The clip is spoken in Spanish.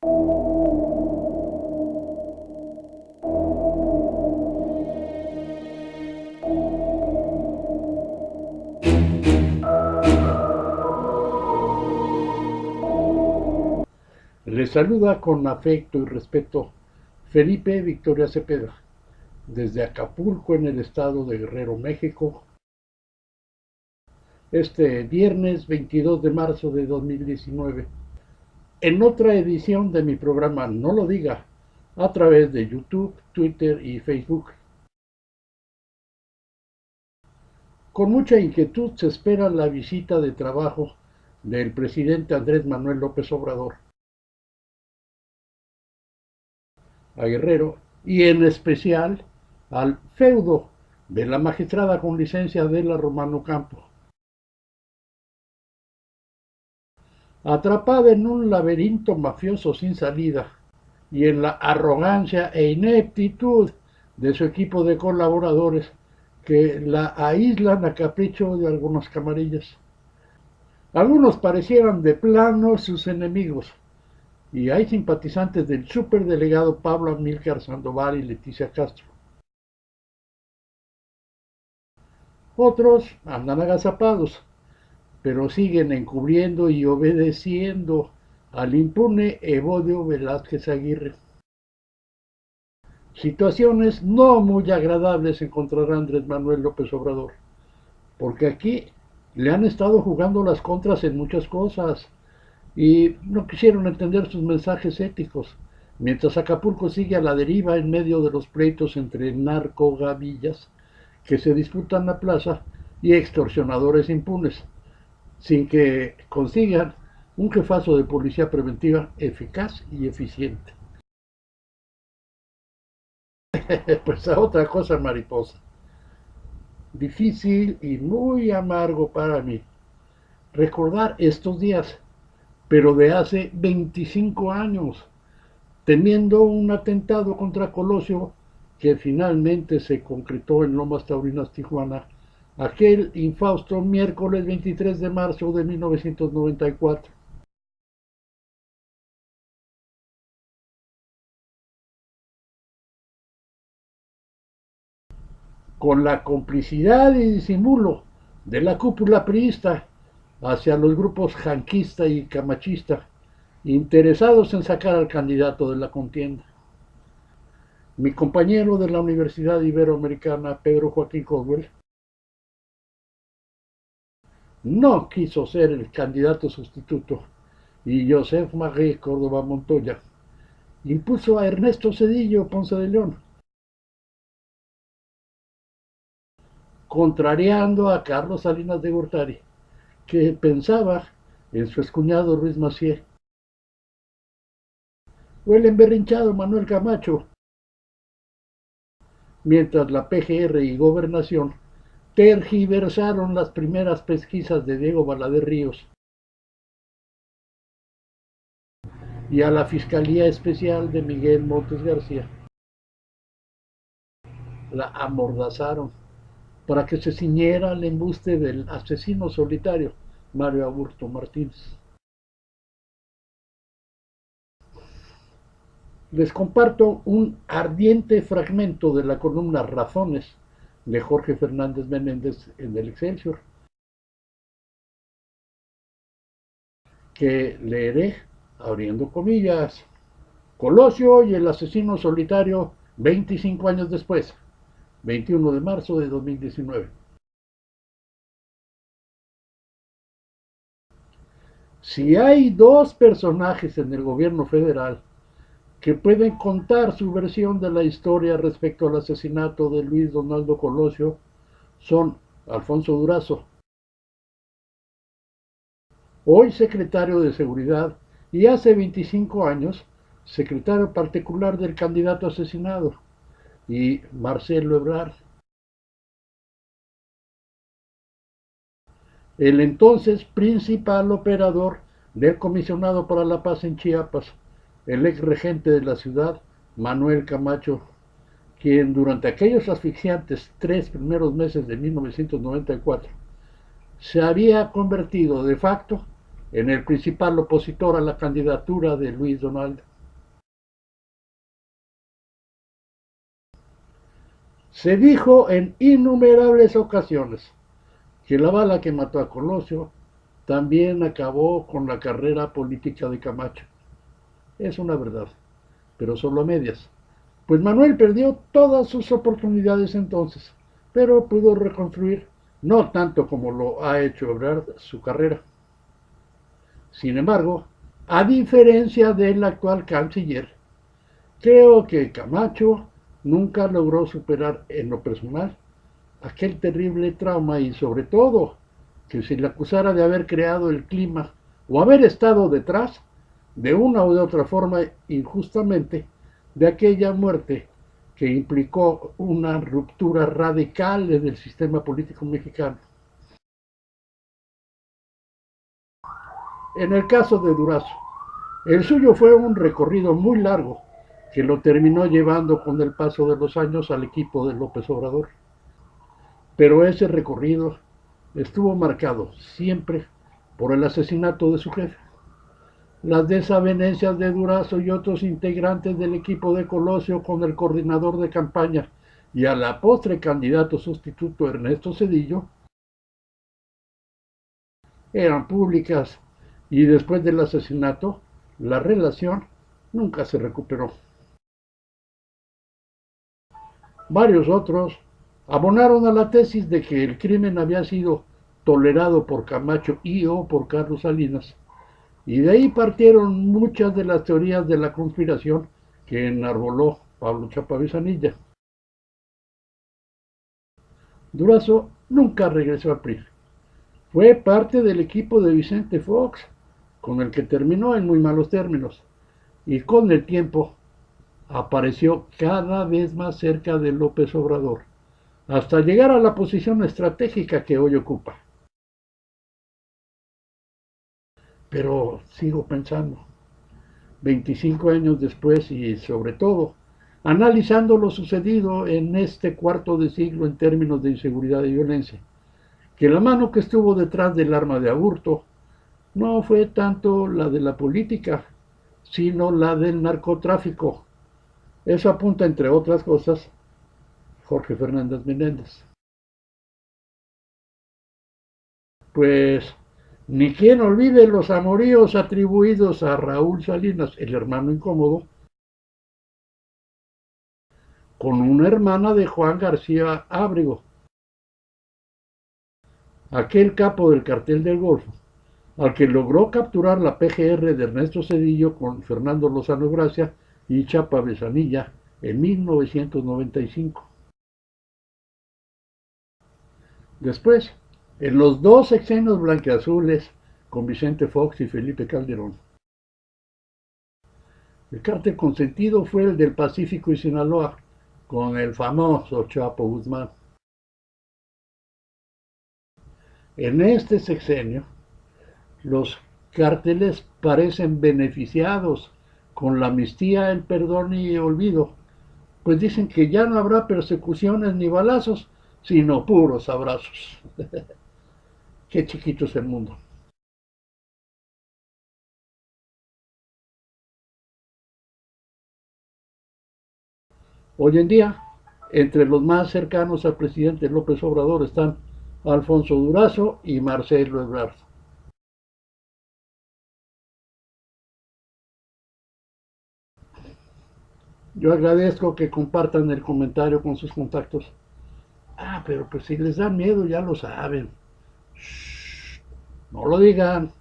Les saluda con afecto y respeto Felipe Victoria Cepeda, desde Acapulco, en el estado de Guerrero, México, este viernes 22 de marzo de 2019, en otra edición de mi programa No lo diga, a través de YouTube, Twitter y Facebook. Con mucha inquietud se espera la visita de trabajo del presidente Andrés Manuel López Obrador a Guerrero, y en especial al feudo de la magistrada con licencia Adela Romano Campo, atrapada en un laberinto mafioso sin salida y en la arrogancia e ineptitud de su equipo de colaboradores que la aíslan a capricho de algunas camarillas. Algunos parecieran de plano sus enemigos, y hay simpatizantes del superdelegado Pablo Amílcar Sandoval y Leticia Castro. Otros andan agazapados, pero siguen encubriendo y obedeciendo al impune Evodio Velázquez Aguirre. Situaciones no muy agradables encontrará Andrés Manuel López Obrador, porque aquí le han estado jugando las contras en muchas cosas y no quisieron entender sus mensajes éticos, mientras Acapulco sigue a la deriva en medio de los pleitos entre narcogavillas que se disputan la plaza y extorsionadores impunes, sin que consigan un jefazo de policía preventiva eficaz y eficiente. Pues a otra cosa, mariposa. Difícil y muy amargo para mí recordar estos días, pero de hace 25 años, temiendo un atentado contra Colosio que finalmente se concretó en Lomas Taurinas, Tijuana, aquel infausto miércoles 23 de marzo de 1994. Con la complicidad y disimulo de la cúpula priista hacia los grupos janquista y camachista, interesados en sacar al candidato de la contienda. Mi compañero de la Universidad Iberoamericana, Pedro Joaquín Caldwell, no quiso ser el candidato sustituto, y Joseph Marie Córdoba Montoya impuso a Ernesto Zedillo Ponce de León, contrariando a Carlos Salinas de Gortari, que pensaba en su excuñado Ruiz Massieu, o el emberrinchado Manuel Camacho, mientras la PGR y Gobernación tergiversaron las primeras pesquisas de Diego Valadez Ríos y a la Fiscalía Especial de Miguel Montes García. La amordazaron para que se ciñera al embuste del asesino solitario Mario Augusto Martínez. Les comparto un ardiente fragmento de la columna Razones de Jorge Fernández Menéndez en el Excelsior, que leeré abriendo comillas. Colosio y el asesino solitario 25 años después, 21 de marzo de 2019. Si hay dos personajes en el gobierno federal que pueden contar su versión de la historia respecto al asesinato de Luis Donaldo Colosio, son Alfonso Durazo, hoy secretario de Seguridad y hace 25 años secretario particular del candidato asesinado, y Marcelo Ebrard, el entonces principal operador del comisionado para la paz en Chiapas, el ex regente de la ciudad, Manuel Camacho, quien durante aquellos asfixiantes 3 primeros meses de 1994 se había convertido de facto en el principal opositor a la candidatura de Luis Donaldo. Se dijo en innumerables ocasiones que la bala que mató a Colosio también acabó con la carrera política de Camacho. Es una verdad, pero solo a medias. Pues Manuel perdió todas sus oportunidades entonces, pero pudo reconstruir, no tanto como lo ha hecho Ebrard, su carrera. Sin embargo, a diferencia del actual canciller, creo que Camacho nunca logró superar en lo personal aquel terrible trauma y sobre todo que se le acusara de haber creado el clima o haber estado detrás de una u de otra forma injustamente de aquella muerte que implicó una ruptura radical en el sistema político mexicano. En el caso de Durazo, el suyo fue un recorrido muy largo que lo terminó llevando con el paso de los años al equipo de López Obrador. Pero ese recorrido estuvo marcado siempre por el asesinato de su jefe. Las desavenencias de Durazo y otros integrantes del equipo de Colosio con el coordinador de campaña y a la postre candidato sustituto Ernesto Zedillo eran públicas y después del asesinato la relación nunca se recuperó. Varios otros abonaron a la tesis de que el crimen había sido tolerado por Camacho y o por Carlos Salinas, y de ahí partieron muchas de las teorías de la conspiración que enarboló Pablo Chapavezanilla. Durazo nunca regresó al PRI. Fue parte del equipo de Vicente Fox, con el que terminó en muy malos términos, y con el tiempo apareció cada vez más cerca de López Obrador, hasta llegar a la posición estratégica que hoy ocupa. Pero sigo pensando, 25 años después y sobre todo, analizando lo sucedido en este cuarto de siglo en términos de inseguridad y violencia, que la mano que estuvo detrás del arma de aburto no fue tanto la de la política, sino la del narcotráfico. Eso apunta, entre otras cosas, Jorge Fernández Menéndez. Pues ni quien olvide los amoríos atribuidos a Raúl Salinas, el hermano incómodo, con una hermana de Juan García Ábrego, aquel capo del cartel del Golfo, al que logró capturar la PGR de Ernesto Zedillo con Fernando Lozano Gracia y Chapa Besanilla en 1995. Después, en los dos sexenios blanqueazules con Vicente Fox y Felipe Calderón, el cártel consentido fue el del Pacífico y Sinaloa, con el famoso Chapo Guzmán. En este sexenio, los cárteles parecen beneficiados con la amnistía, el perdón y el olvido, pues dicen que ya no habrá persecuciones ni balazos, sino puros abrazos. Qué chiquito es el mundo. Hoy en día, entre los más cercanos al presidente López Obrador están Alfonso Durazo y Marcelo Ebrard. Yo agradezco que compartan el comentario con sus contactos. Ah, pero pues si les da miedo ya lo saben. Shh, no lo digan.